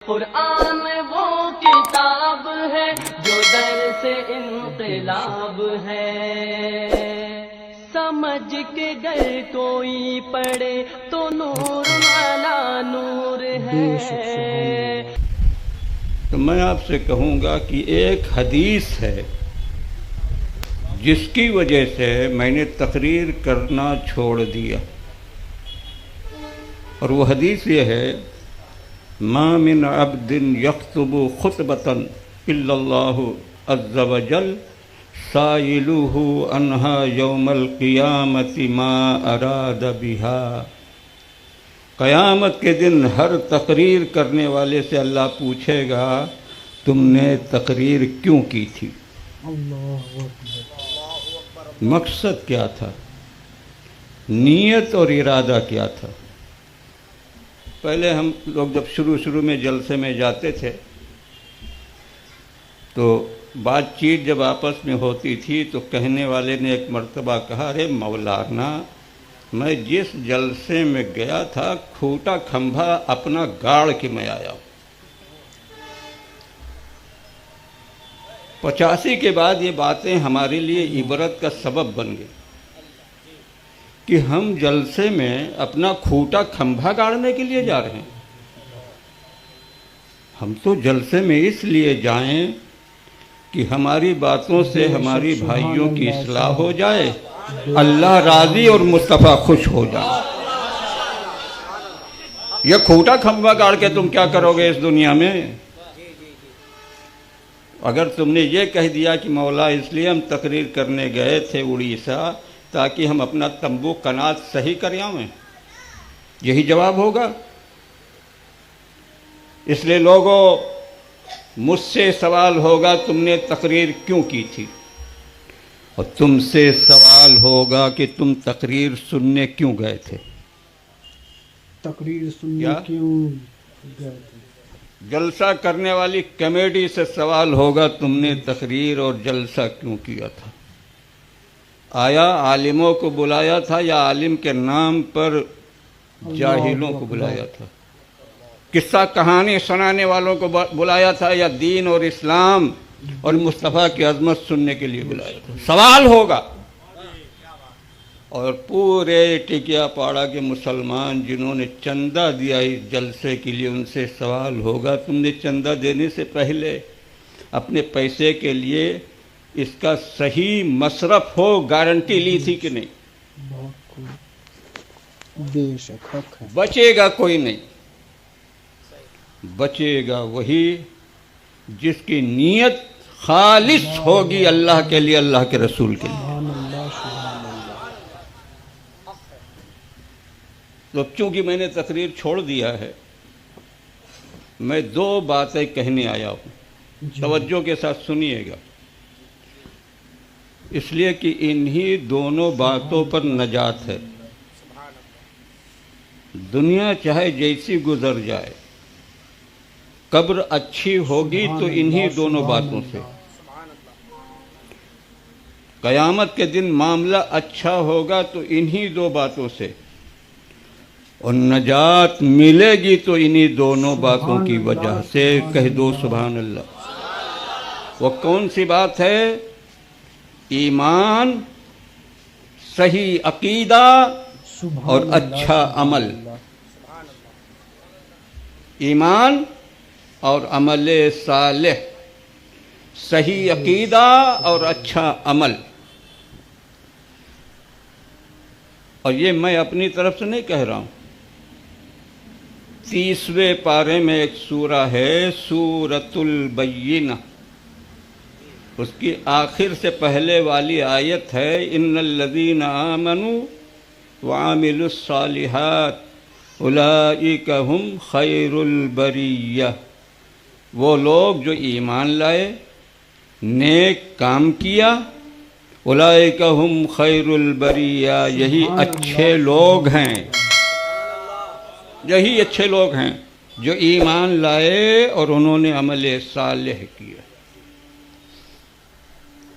قرآن وہ کتاب ہے جو در سے انقلاب ہے، سمجھ کے گر کوئی پڑھے تو نور علی نور ہے۔ تو میں آپ سے کہوں گا کہ ایک حدیث ہے جس کی وجہ سے میں نے تقریر کرنا چھوڑ دیا، اور وہ حدیث یہ ہے: ما من عبد یخطب خطبۃ الا اللہ عز وجل سائلہ عنہا یوم القیامۃ ما اراد بہا۔ قیامت کے دن ہر تقریر کرنے والے سے اللہ پوچھے گا تم نے تقریر کیوں کی تھی، مقصد کیا تھا، نیت اور ارادہ کیا تھا۔ پہلے ہم لوگ جب شروع میں جلسے میں جاتے تھے تو بات چیت جب آپس میں ہوتی تھی تو کہنے والے نے ایک مرتبہ کہا: ارے مولانا، میں جس جلسے میں گیا تھا کھوٹا کھمبا اپنا گاڑ کے میں آیا ہوں۔ 85 کے بعد یہ باتیں ہمارے لیے عبرت کا سبب بن گئی کہ ہم جلسے میں اپنا کھوٹا کھمبا گاڑنے کے لیے جا رہے ہیں۔ ہم تو جلسے میں اس لیے جائیں کہ ہماری باتوں سے ہماری بھائیوں کی اصلاح ہو جائے، اللہ راضی اور مصطفیٰ خوش ہو جائے۔ یہ کھوٹا کھمبا گاڑ کے تم کیا کرو گے اس دنیا میں؟ اگر تم نے یہ کہہ دیا کہ مولا اس لیے ہم تقریر کرنے گئے تھے اڑیسہ تاکہ ہم اپنا تمبو کنات صحیح کر آئیں، یہی جواب ہوگا۔ اس لیے لوگوں، مجھ سے سوال ہوگا تم نے تقریر کیوں کی تھی، اور تم سے سوال ہوگا کہ تم تقریر سننے کیوں گئے تھے۔ تقریر سننے کیوں گئے تھے؟ جلسہ کرنے والی کمیٹی سے سوال ہوگا تم نے تقریر اور جلسہ کیوں کیا تھا۔ آیا عالموں کو بلایا تھا یا عالم کے نام پر جاہلوں کو بلایا تھا؟ قصہ کہانی سنانے والوں کو بلایا تھا یا دین اور اسلام اور مصطفیٰ کی عظمت سننے کے لیے بلایا تھا؟ سوال ہوگا۔ اور پورے ٹکیا پاڑا کے مسلمان جنہوں نے چندہ دیا اس جلسے کے لیے، ان سے سوال ہوگا تم نے چندہ دینے سے پہلے اپنے پیسے کے لیے اس کا صحیح مصرف ہو گارنٹی لی تھی کہ نہیں؟ بے شک حق ہے۔ بچے گا کوئی نہیں، بچے گا وہی جس کی نیت خالص ہوگی اللہ کے لیے، اللہ کے رسول کے لیے۔ سبحان اللہ، سبحان اللہ۔ تو اب چونکہ میں نے تقریر چھوڑ دیا ہے، میں 2 باتیں کہنے آیا ہوں، توجہ کے ساتھ سنیے گا، اس لیے کہ انہی دونوں باتوں پر نجات ہے۔ دنیا چاہے جیسی گزر جائے، قبر اچھی ہوگی تو انہی دونوں باتوں سے، قیامت کے دن معاملہ اچھا ہوگا تو انہی 2 باتوں سے، اور نجات ملے گی تو انہی دونوں باتوں کی وجہ سے۔ کہہ دو سبحان اللہ۔ وہ کون سی بات ہے؟ ایمان، صحیح عقیدہ اور اچھا عمل۔ ایمان اور عمل صالح، صحیح عقیدہ اور اچھا عمل۔ اور یہ میں اپنی طرف سے نہیں کہہ رہا ہوں، 30ویں پارے میں ایک سورہ ہے سورۃ البینہ، اس کی آخر سے پہلے والی آیت ہے: ان الذین آمنوا وعملوا الصالحات اولئک ھم خیر البریہ۔ وہ لوگ جو ایمان لائے، نیک کام کیا، اولئک ھم خیر البریہ، یہی اچھے لوگ ہیں، یہی اچھے لوگ ہیں جو ایمان لائے اور انہوں نے عمل صالح کیا۔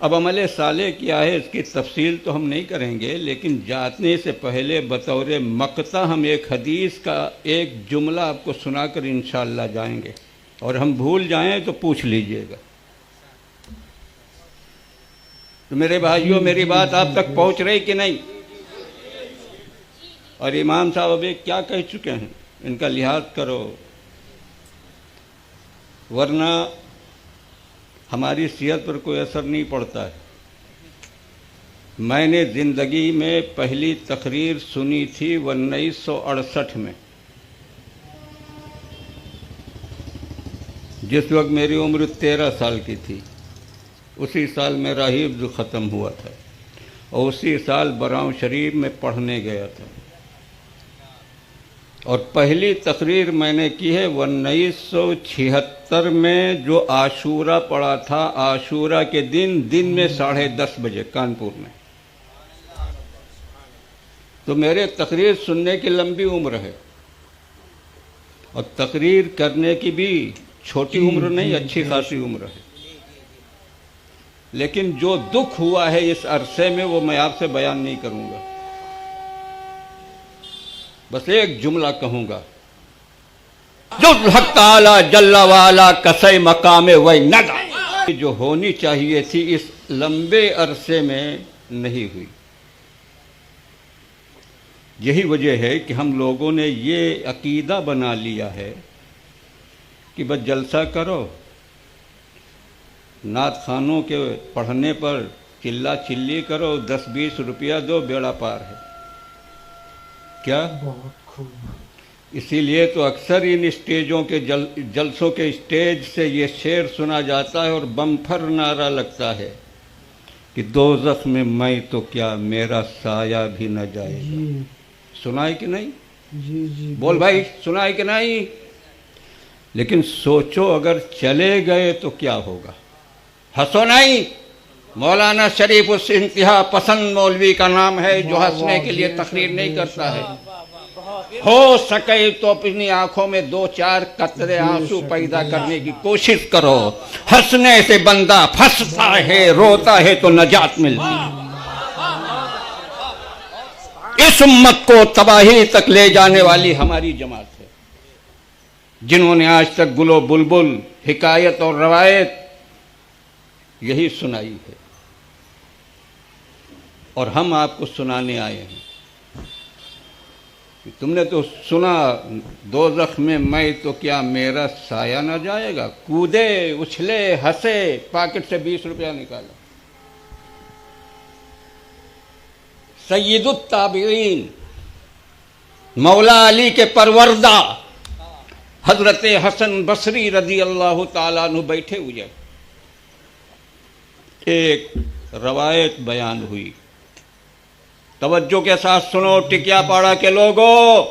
اب عمل صالح کیا ہے اس کی تفصیل تو ہم نہیں کریں گے، لیکن جانے سے پہلے بطور مقطع ہم ایک حدیث کا ایک جملہ آپ کو سنا کر انشاءاللہ جائیں گے۔ اور ہم بھول جائیں تو پوچھ لیجئے گا۔ تو میرے بھائیوں، میری بات آپ تک پہنچ رہی کہ نہیں؟ اور امام صاحب ابھی کیا کہہ چکے ہیں، ان کا لحاظ کرو، ورنہ ہماری صحت پر کوئی اثر نہیں پڑتا ہے۔ میں نے زندگی میں پہلی تقریر سنی تھی 1968 میں، جس وقت میری عمر 13 سال کی تھی۔ اسی سال میرا حفظ ختم ہوا تھا اور اسی سال براؤں شریف میں پڑھنے گیا تھا، اور پہلی تقریر میں نے کی ہے 1976 میں، جو عاشورہ پڑا تھا، عاشورہ کے دن میں 10:30 بجے کانپور میں۔ تو میرے تقریر سننے کی لمبی عمر ہے، اور تقریر کرنے کی بھی چھوٹی عمر نہیں، اچھی خاصی عمر ہے۔ لیکن جو دکھ ہوا ہے اس عرصے میں وہ میں آپ سے بیان نہیں کروں گا، بس ایک جملہ کہوں گا، جو حق تعالی جل وعلا کسے مقام وی نگا، جو ہونی چاہیے تھی اس لمبے عرصے میں نہیں ہوئی۔ یہی وجہ ہے کہ ہم لوگوں نے یہ عقیدہ بنا لیا ہے کہ بس جلسہ کرو، نعت خانوں کے پڑھنے پر چلا چلی کرو، 10-20 روپیہ دو، بیڑا پار ہے۔ کیا؟ بہت خوب۔ اسی لیے تو اکثر ان اسٹیجوں کے جلسوں کے اسٹیج سے یہ شعر سنا جاتا ہے اور بمپھر نعرہ لگتا ہے کہ دوزخ میں تو کیا، میرا سایہ بھی نہ جائے گا۔ جی سنا ہے کہ نہیں؟ جی بول بھائی، سنا ہے کہ نہیں؟ لیکن سوچو اگر چلے گئے تو کیا ہوگا؟ ہنسو نہیں۔ مولانا شریف اس انتہا پسند مولوی کا نام ہے جو ہنسنے کے لیے تقریر نہیں کرتا ہے۔ ہو سکے تو اپنی آنکھوں میں 2-4 قطرے آنسو پیدا کرنے کی کوشش کرو۔ ہنسنے سے بندہ پھنستا ہے، روتا ہے تو نجات ملتی ہے۔ اس امت کو تباہی تک لے جانے والی ہماری جماعت ہے، جنہوں نے آج تک گل و بلبل، حکایت اور روایت یہی سنائی ہے، اور ہم آپ کو سنانے آئے ہیں۔ تم نے تو سنا، دوزخ میں تو کیا، میرا سایہ نہ جائے گا۔ کودے، اچھلے، ہنسے، پاکٹ سے 20 روپیہ نکالا۔ سید التابعین، مولا علی کے پروردہ حضرت حسن بصری رضی اللہ تعالیٰ عنہ بیٹھے ہوئے، ایک روایت بیان ہوئی، توجہ کے ساتھ سنو ٹکیا پاڑا کے لوگوں۔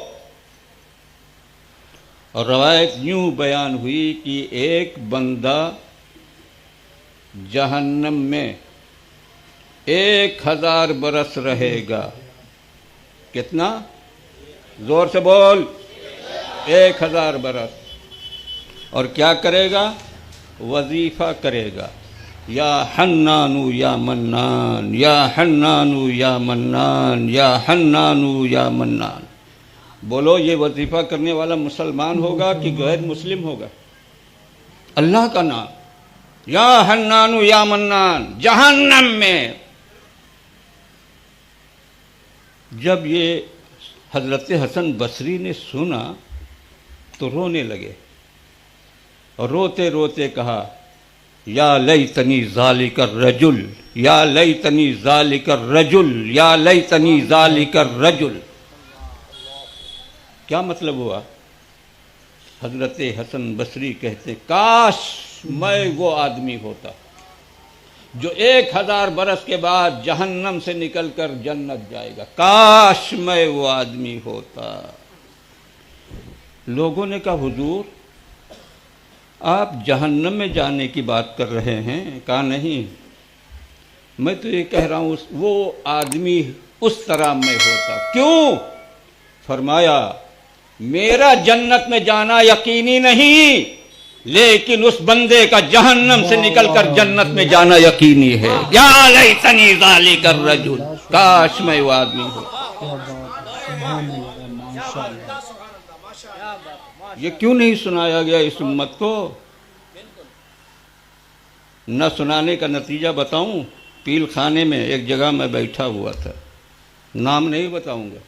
اور روایت یوں بیان ہوئی کہ ایک بندہ جہنم میں 1000 برس رہے گا۔ کتنا؟ زور سے بول۔ 1000 برس۔ اور کیا کرے گا؟ وظیفہ کرے گا، یا حنانو یا منان، یا حنانو یا منان، یا حنانو یا منان۔ بولو، یہ وظیفہ کرنے والا مسلمان ہوگا کہ غیر مسلم ہوگا؟ اللہ کا نام، یا حنانو یا منان، جہنم میں۔ جب یہ حضرت حسن بصری نے سنا تو رونے لگے، اور روتے روتے کہا، یا لیتنی ذالک الرجل، یا لیتنی ذالک الرجل، یا لیتنی ذالک الرجل۔ کیا مطلب ہوا؟ حضرت حسن بصری کہتے، کاش میں وہ آدمی ہوتا جو 1000 برس کے بعد جہنم سے نکل کر جنت جائے گا، کاش میں وہ آدمی ہوتا۔ لوگوں نے کہا، حضور آپ جہنم میں جانے کی بات کر رہے ہیں؟ کہا نہیں، میں تو یہ کہہ رہا ہوں وہ آدمی اس طرح میں ہوتا۔ کیوں؟ فرمایا، میرا جنت میں جانا یقینی نہیں، لیکن اس بندے کا جہنم سے نکل کر جنت میں جانا یقینی ہے۔ یا لیتنی ذالک الرجل، کاش میں وہ آدمی ہوں۔ یہ کیوں نہیں سنایا گیا اس امت کو؟ نہ سنانے کا نتیجہ بتاؤں؟ پیل خانے میں ایک جگہ میں بیٹھا ہوا تھا، نام نہیں بتاؤں گا.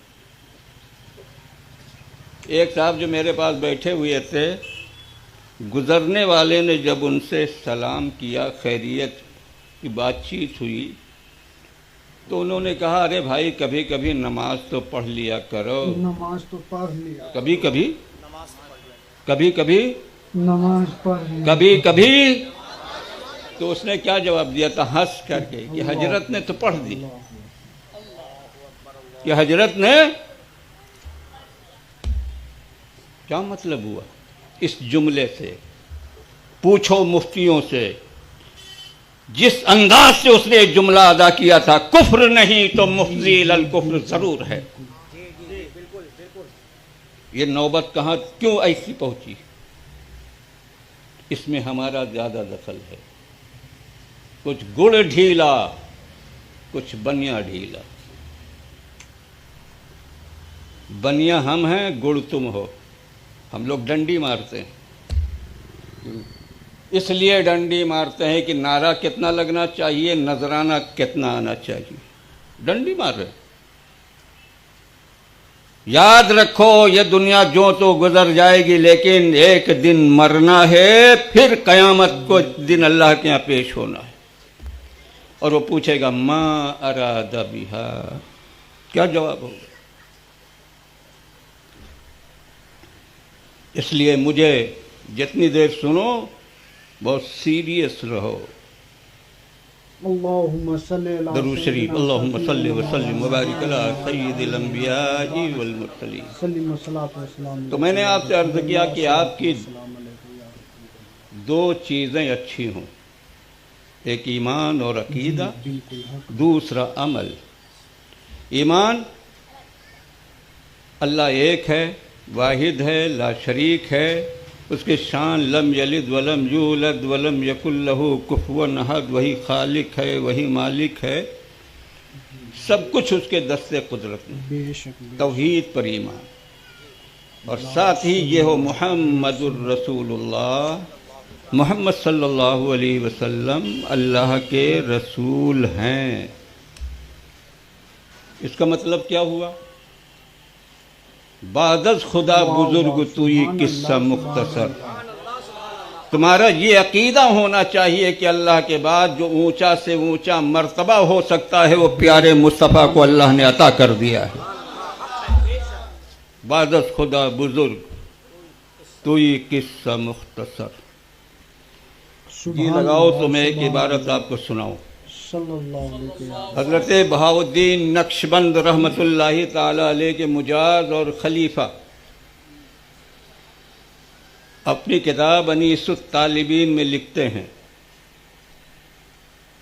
ایک صاحب جو میرے پاس بیٹھے ہوئے تھے، گزرنے والے نے جب ان سے سلام کیا، خیریت کی بات چیت ہوئی، تو انہوں نے کہا ارے بھائی کبھی کبھی نماز تو پڑھ لیا کرو. نماز تو پڑھ لیا، کبھی کبھی کبھی کبھی نماز پڑھ لیا، کبھی کبھی. تو اس نے کیا جواب دیا تھا ہنس کر کے کہ حضرت نے تو پڑھ دی، کہ حضرت نے. کیا مطلب ہوا اس جملے سے؟ پوچھو مفتیوں سے، جس انداز سے اس نے ایک جملہ ادا کیا تھا، کفر نہیں تو مفضی الکفر ضرور ہے. یہ نوبت کہاں کیوں ایسی پہنچی؟ اس میں ہمارا زیادہ دخل ہے. کچھ گڑ ڈھیلا، کچھ بنیا ڈھیلا. بنیا ہم ہیں، گڑ تم ہو. ہم لوگ ڈنڈی مارتے ہیں، اس لیے ڈنڈی مارتے ہیں کہ نعرہ کتنا لگنا چاہیے، نذرانہ کتنا آنا چاہیے. ڈنڈی مار رہے. یاد رکھو یہ دنیا جو تو گزر جائے گی، لیکن ایک دن مرنا ہے، پھر قیامت کو دن اللہ کے یہاں پیش ہونا ہے. اور وہ پوچھے گا ما اراد بہا، کیا جواب ہوگا؟ اس لیے مجھے جتنی دیر سنو بہت سیریس رہو. اللہم صلی علی درود شریف. اللہم صلی وسلم وبارک علی سید الانبیاء والمرسلین. سلیم الصلاۃ والسلام. تو میں نے آپ سے عرض کیا کہ آپ کی دو چیزیں اچھی ہوں، ایک ایمان اور عقیدہ، بالکل دوسرا عمل. ایمان اللہ ایک ہے، واحد ہے، لا شریک ہے. اس کے شان لم یلد ولم یولد ولم یکن لہ کفوا احد، وہی خالق ہے، وہی مالک ہے، سب کچھ اس کے دست قدرت میں. بے شک. توحید پر ایمان. اور ساتھ ہی یہ ہو محمد الرسول اللہ، محمد صلی اللہ علیہ وسلم اللہ کے رسول ہیں. اس کا مطلب کیا ہوا؟ بعد از خدا بزرگ توئی قصہ مختصر. تمہارا یہ عقیدہ ہونا چاہیے کہ اللہ کے بعد جو اونچا سے اونچا مرتبہ ہو سکتا ہے وہ پیارے مصطفیٰ کو اللہ نے عطا کر دیا ہے. بعد از خدا بزرگ توئی قصہ مختصر. جی لگاؤ تو میں ایک عبارت آپ کو سناؤں. صلی اللہ علیہ وسلم. حضرت بہاؤالدین نقشبند رحمۃ اللہ تعالی علیہ کے مجاز اور خلیفہ اپنی کتاب انیس الطالبین میں لکھتے ہیں،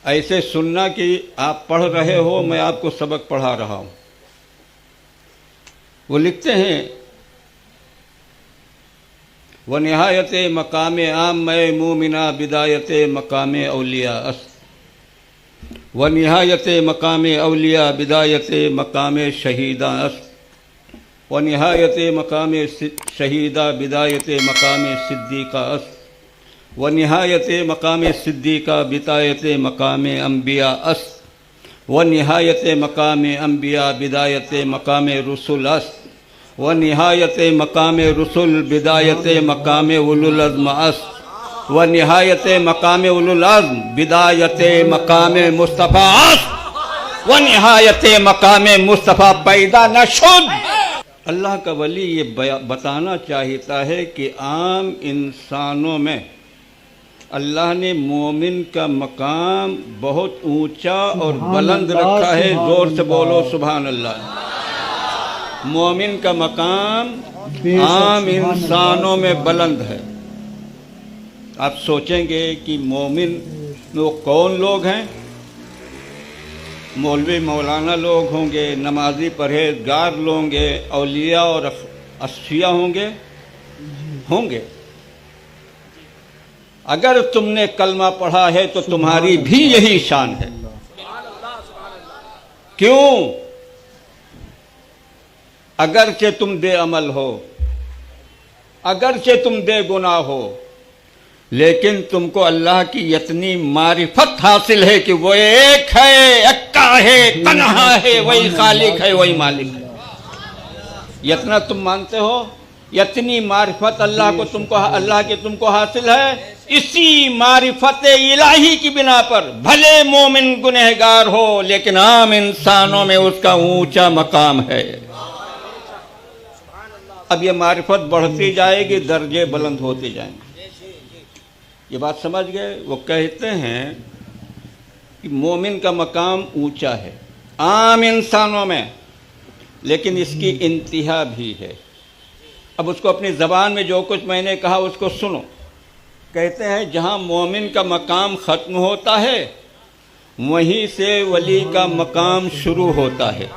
ایسے سننا کہ آپ پڑھ رہے ہو، میں آپ کو سبق پڑھا رہا ہوں. وہ لکھتے ہیں وَنِہَایَتِ مقام عام مومنہ بدایت مقام اولیاء است، ونہایت مقام اولیاء بدایت مقام شہیدہ است، ونہایت مقام شہیدہ بدایت مقام صدیقہ است، ونہایت مقام صدیقہ بدایت مقام انبیاء است، ونہایت مقام انبیاء بدایت مقام رسول است، ونہایت مقام رسول بدایت مقام اولو العزم است، ونہایت مقام اولو العزم بدایت مقام مصطفیٰ است، ونہایت مقام مصطفیٰ پیدا نہ شد. اللہ کا ولی یہ بتانا چاہتا ہے کہ عام انسانوں میں اللہ نے مومن کا مقام بہت اونچا اور بلند رکھا ہے. زور سے بولو سبحان اللہ. مومن کا مقام عام انسانوں میں بلند ہے. آپ سوچیں گے کہ مومن وہ کون لوگ ہیں؟ مولوی مولانا لوگ ہوں گے، نمازی پرہیزگار لوگ ہوں گے، اولیاء اور اصفیاء ہوں گے. اگر تم نے کلمہ پڑھا ہے تو تمہاری بھی یہی شان ہے. کیوں؟ اگرچہ تم بے عمل ہو، اگرچہ تم بے گناہ ہو، لیکن تم کو اللہ کی اتنی معرفت حاصل ہے کہ وہ ایک ہے، اکا ہے، تنہا ہے، وہی خالق ہے، وہی مالک ہے۔ اتنا تم مانتے ہو، اتنی معرفت اللہ کی تم کو حاصل ہے۔ اسی معرفت الہی کی بنا پر بھلے مومن گنہگار ہو، لیکن عام انسانوں میں اس کا اونچا مقام ہے۔ اب یہ معرفت بڑھتی جائے گی، درجے بلند ہوتے جائیں گے۔ یہ بات سمجھ گئے؟ وہ کہتے ہیں کہ مومن کا مقام اونچا ہے عام انسانوں میں، لیکن اس کی انتہا بھی ہے۔ اب اس کو اپنی زبان میں جو کچھ میں نے کہا اس کو سنو۔ کہتے ہیں جہاں مومن کا مقام ختم ہوتا ہے، وہیں سے ولی کا مقام شروع ہوتا ہے۔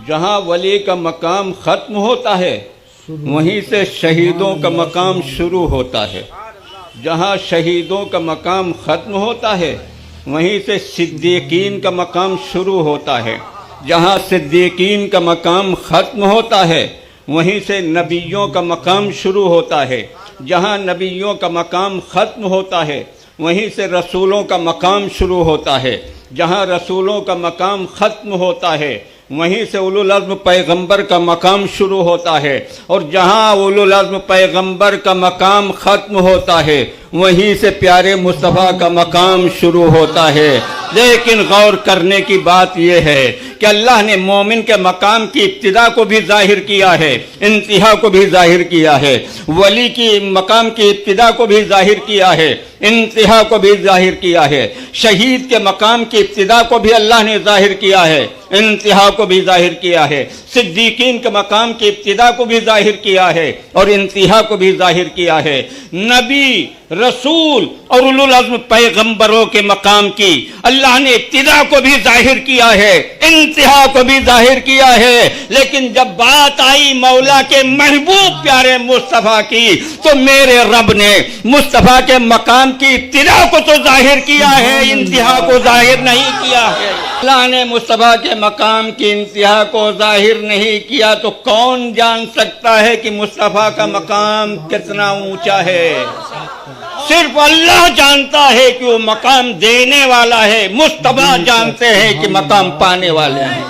جہاں ولی کا مقام ختم ہوتا ہے، وہیں سے شہیدوں کا مقام شروع ہوتا ہے۔ جہاں شہیدوں کا مقام ختم ہوتا ہے، وہیں سے صدیقین کا مقام شروع ہوتا ہے۔ جہاں صدیقین کا مقام ختم ہوتا ہے، وہیں سے نبیوں کا مقام شروع ہوتا ہے۔ جہاں نبیوں کا مقام ختم ہوتا ہے، وہیں سے رسولوں کا مقام شروع ہوتا ہے۔ جہاں رسولوں کا مقام ختم ہوتا ہے، وہیں سے اولو العزم پیغمبر کا مقام شروع ہوتا ہے۔ اور جہاں اولو العزم پیغمبر کا مقام ختم ہوتا ہے، وہیں سے پیارے مصطفیٰ کا مقام شروع ہوتا ہے۔ لیکن غور کرنے کی بات یہ ہے کہ اللہ نے مومن کے مقام کی ابتدا کو بھی ظاہر کیا ہے، انتہا کو بھی ظاہر کیا ہے۔ ولی کی مقام کی ابتدا کو بھی ظاہر کیا ہے، انتہا کو بھی ظاہر کیا ہے۔ شہید کے مقام کی ابتدا کو بھی اللہ نے ظاہر کیا ہے، انتہا کو بھی ظاہر کیا ہے۔ صدیقین کے مقام کی ابتدا کو بھی ظاہر کیا ہے اور انتہا کو بھی ظاہر کیا ہے۔ نبی، رسول اور اولو العزم پیغمبروں کے مقام کی اللہ نے ابتدا کو بھی ظاہر کیا ہے، انتہا کو بھی ظاہر کیا ہے۔ لیکن جب بات آئی مولا کے محبوب پیارے مصطفیٰ کی، تو میرے رب نے مصطفیٰ کے مقام کی ابتدا کو تو ظاہر کیا ہے، انتہا کو ظاہر نہیں کیا ہے۔ اللہ نے مصطفیٰ کے مقام کی انتہا کو ظاہر نہیں کیا، تو کون جان سکتا ہے کہ مصطفیٰ کا مقام کتنا اونچا ہے؟ صرف اللہ جانتا ہے کہ وہ مقام دینے والا ہے، مصطفیٰ جانتے ہیں کہ مقام پانے والے ہیں۔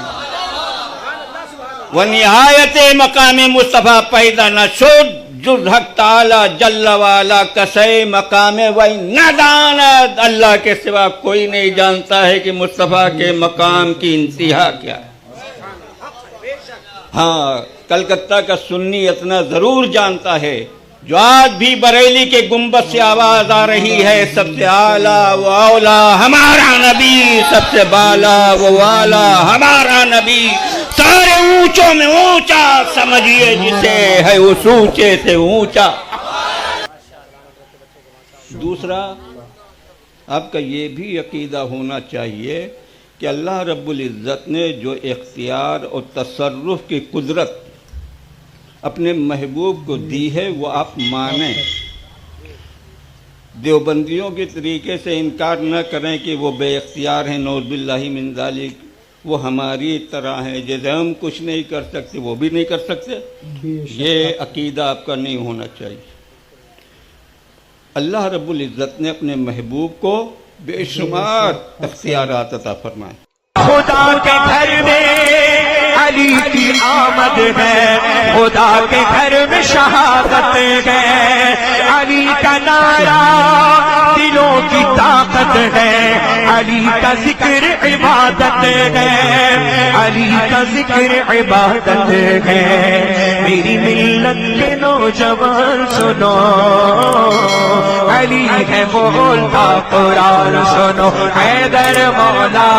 ونہایت مقام مصطفیٰ پیدا نہ شد، جز حق تعالی جل والا کسے مقام وی نداند۔ اللہ کے سوا کوئی نہیں جانتا ہے کہ مصطفیٰ کے مقام کی انتہا کیا ہے۔ ہاں، کلکتہ کا سنی اتنا ضرور جانتا ہے، جو آج بھی بریلی کے گنبد سے آواز آ رہی ہے، سب سے اعلیٰ و اولا ہمارا نبی، سب سے بالا و والا ہمارا نبی، سارے اونچوں میں اونچا سمجھیے جسے ہے اس اونچے سے اونچا۔ دوسرا، آپ کا یہ بھی عقیدہ ہونا چاہیے کہ اللہ رب العزت نے جو اختیار اور تصرف کی قدرت اپنے محبوب کو دی ہے، وہ آپ مانیں۔ دیوبندیوں کے طریقے سے انکار نہ کریں کہ وہ بے اختیار ہیں، نعوذ باللہ من ذالک، وہ ہماری طرح ہیں، جیسے ہم کچھ نہیں کر سکتے وہ بھی نہیں کر سکتے۔ یہ عقیدہ آپ کا نہیں ہونا چاہیے۔ اللہ رب العزت نے اپنے محبوب کو بے شمار اختیارات عطا فرمائے۔ خدا کے گھر میں علی کی آمد ہے، خدا کے گھر میں شہادت ہے، علی کا نعرہ دلوں کی طاقت ہے، علی کا ذکر عبادت ہے، علی کا ذکر عبادت ہے۔ میری ملت کے نوجوان سنو، علی ہے بولتا قرآن، سنو حیدر مولا۔